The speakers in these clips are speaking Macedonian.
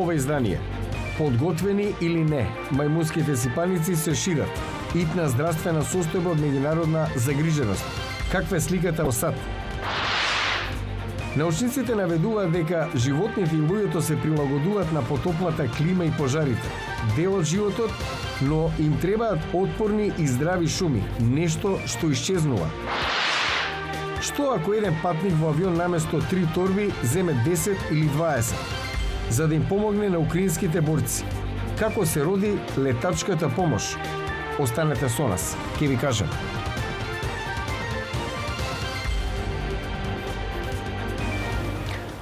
ова издание. Подготвени или не, мајмунските сипаници се шират. Итна здравствена состојба од меѓународна загриженост. Каква е сликата во САД? Научниците наведуваат дека животните и луѓето се прилагодуваат на потоплата клима и пожарите. Дел од животот, но им требаат отпорни и здрави шуми, нешто што исчезнува. Што ако еден патник во авион наместо 3 торби земе 10 или 20, за да им помогне на украинските борци? Како се роди летачката помош? Останете со нас, ќе ви кажем.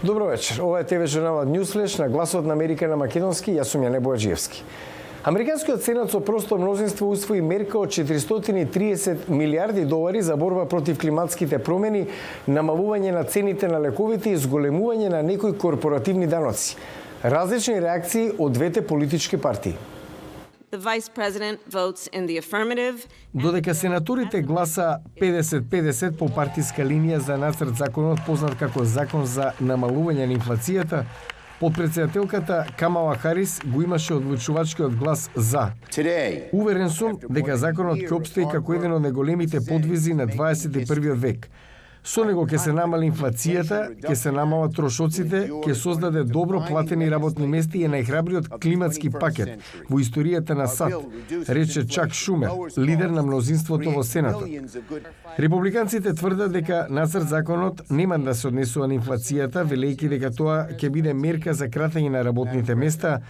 Добро вечер. Ова е ТВ журналот Ньюслеш на Гласот на Америка на македонски. Јас сум Јане Бојаджиевски. Американскиот сенат со просто мнозинство усвои мерка од 430 милиарди долари за борба против климатските промени, намалување на цените на лековите и зголемување на некои корпоративни даноци. Различни реакции од двете политички партии. Додека сенаторите гласа 50-50 по партиска линија за нацрт законот познат како Закон за намалување на инфлацијата, подпредседателката Камала Харис го имаше одлучувачкиот глас за. Уверен сум дека законот ќе обстои како еден од најголемите подвизи на 21 век. Со него ќе се намали инфлацијата, ќе се намалат трошоците, ќе создаде добро платени работни места и е најхрабриот климатски пакет во историјата на САД, рече Чак Шумер, лидер на мнозинството во Сенатот. Републиканците тврдат дека нацрт законот нема да се однесува на инфлацијата, велејќи дека тоа ќе биде мерка за кратење на работните места,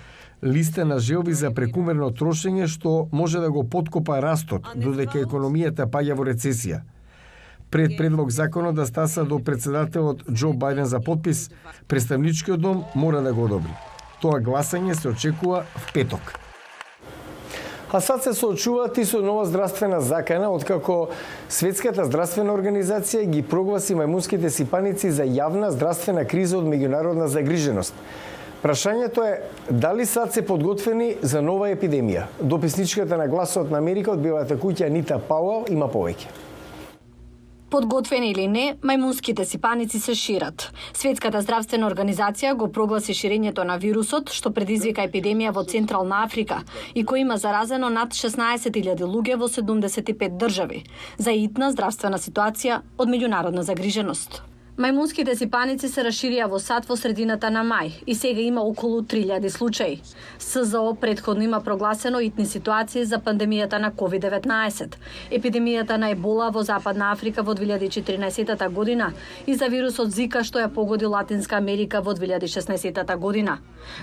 листа на желби за прекумерно трошење што може да го подкопа растот, додека економијата паѓа во рецесија. Пред предлог законот да стаса до председателот Џо Бајден за подпис, представничкиот дом мора да го одобри. Тоа гласање се очекува в петок. А сад се соочуваат и со нова здравствена закана, откако Светската здравствена организација ги прогласи мајмунските сипаници за јавна здравствена криза од меѓународна загриженост. Прашањето е дали сад се подготвени за нова епидемија. Дописничката на Гласот на Америка од Белата куќа Анита Пауел има повеќе. Подготвени или не, мајмунските сипаници се шират. Светската здравствена организација го прогласи ширењето на вирусот, што предизвика епидемија во Централна Африка и кој има заразено над 16.000 луѓе во 75 држави, за итна здравствена ситуација од меѓународна загриженост. Мајмунските сипаници се расширија во САД во средината на мај и сега има околу 3000 случаи. СЗО претходно има прогласено итни ситуации за пандемијата на COVID-19, епидемијата на ебола во Западна Африка во 2014 година и за вирусот Зика што ја погоди Латинска Америка во 2016 година.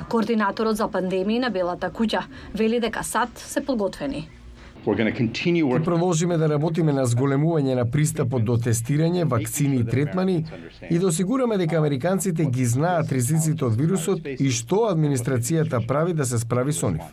Координаторот за пандемии на Белата куќа вели дека САД се подготвени. Ќе продолжиме да работиме на зголемување на пристапот до тестирање, вакцини и третмани и да осигураме дека американците ги знаат ризиците од вирусот и што администрацијата прави да се справи со нив.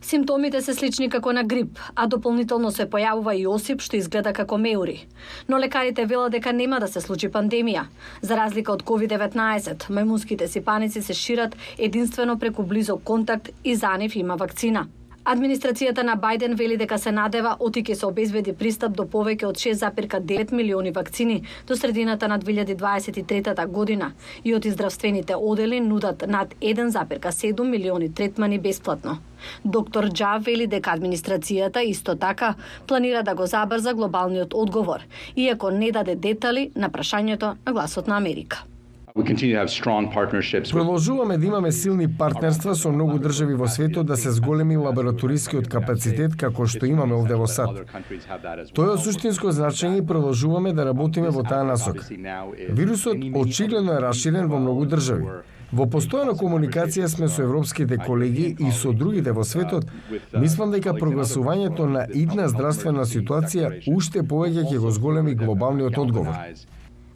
Симптомите се слични како на грип, а дополнително се појавува и осип што изгледа како меури. Но лекарите велат дека нема да се случи пандемија. За разлика од COVID-19, мајмунските сипаници се шират единствено преку близок контакт и за нив има вакцина. Администрацијата на Бајден вели дека се надева оти ќе се обезбеди пристап до повеќе од 6,9 милиони вакцини до средината на 2023 година и оти здравствените одели нудат над 1,7 милиони третмани бесплатно. Доктор Џа вели дека администрацијата исто така планира да го забрза глобалниот одговор, иако не даде детали на прашањето на Гласот на Америка. Продолжуваме да имаме силни партнерства со многу држави во светот да се зголеми лабораторискиот капацитет како што имаме овде во САД. Тоа е од суштинско значење и продолжуваме да работиме во таа насока. Вирусот очигледно е расширен во многу држави. Во постојана комуникација сме со европските колеги и со другите во светот. Мислам дека прогласувањето на итна здравствена ситуација уште повеќе ќе го зголеми глобалниот одговор.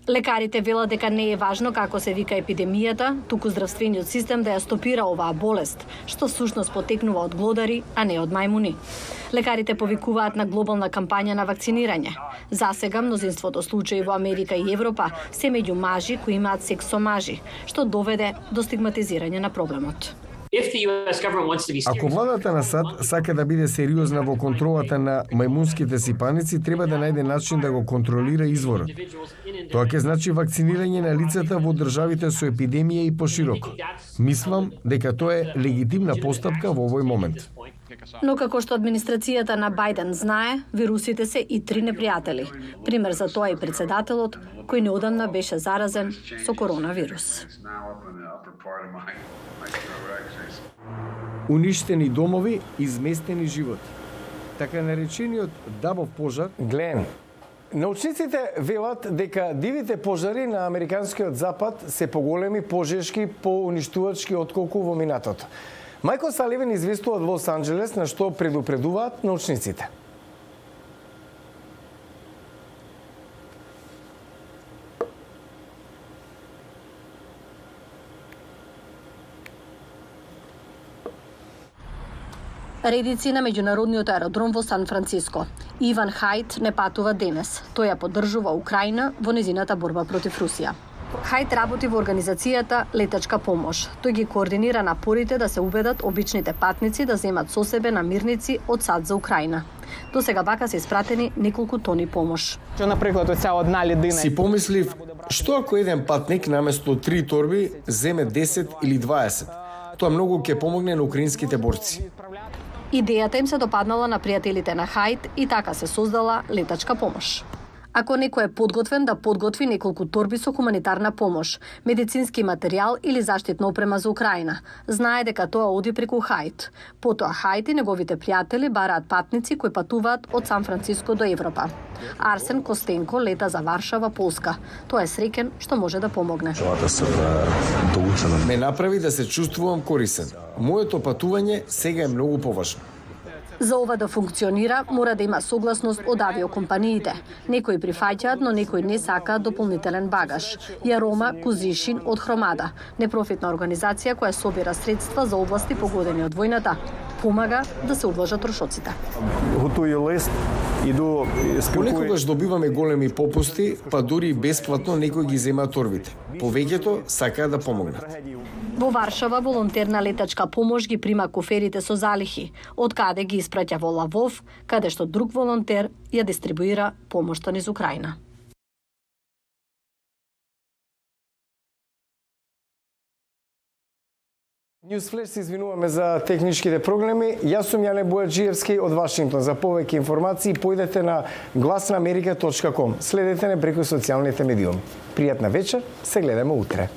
Лекарите велат дека не е важно како се вика епидемијата, туку здравствениот систем да ја стопира оваа болест, што всушност потекнува од глодари, а не од мајмуни. Лекарите повикуваат на глобална кампања на вакцинирање. Засега мнозинството случаи во Америка и Европа се меѓу мажи кои имаат секс со мажи, што доведе до стигматизирање на проблемот. Ако владата на САД сака да биде сериозна во контролата на мајмунските сипаници, треба да најде начин да го контролира изворот. Тоа ќе значи вакцинирање на лицата во државите со епидемија и пошироко. Мислам дека тоа е легитимна постапка во овој момент. Но како што администрацијата на Бајден знае, вирусите се и три непријатели. Пример за тоа е председателот, кој неодамна беше заразен со коронавирус. Уништени домови, изместени животи. Така наречениот Дабов пожар. Глен, научниците велат дека дивите пожари на Американскиот запад се поголеми, пожешки, поуништувачки отколку во минатото. Мајкл Саливан известува од Лос Анџелес, на што предупредуваат научниците. Редици на меѓународниот аеродром во Сан Франциско. Иван Хајт не патува денес. Тој ја поддржува Украина во незината борба против Русија. Хајт работи во организацијата Летачка помош. Тој ги координира напорите да се убедат обичните патници да земат со себе намирници од САД за Украина. До сега вака се испратени неколку тони помош. Си помислив, што ако еден патник наместо 3 торби земе 10 или 20? Тоа многу ќе помогне на украинските борци. Идејата им се допаднала на пријателите на Хајт и така се создала Летачка помош. Ако некој е подготвен да подготви неколку торби со хуманитарна помош, медицински материјал или заштитна опрема за Украина, знае дека тоа оди преку Хајт. Потоа Хајт и неговите пријатели бараат патници кои патуваат од Сан Франциско до Европа. Арсен Костенко лета за Варшава, Полска. Тој е среќен што може да помогне. Ме направи да се чувствувам корисен. Моето патување сега е многу поважно. За ова да функционира, мора да има согласност од авиокомпаниите. Некои прифаќаат, но некои не сакаат дополнителен багаж. Јарома Кузишин од Хромада, непрофитна организација која собира средства за области погодени од војната, помага да се одложат трошоците. Понекогаш добиваме големи попусти, па дури и бесплатно некои ги земаат торбите. Повеќето сакаат да помогнат. Во Варшава волонтерна летачка помош ги прима куферите со залихи, од каде ги испраќа во Лавов, каде што друг волонтер ја дистрибуира помошта низ Украина. Newsflash се извинуваме за техничките проблеми. Јас сум Јане Бојаджиевски од Вашингтон. За повеќе информации појдете на glasnaamerica.com. Следете не преку социјалните медиуми. Пријатна вечер, се гледаме утре.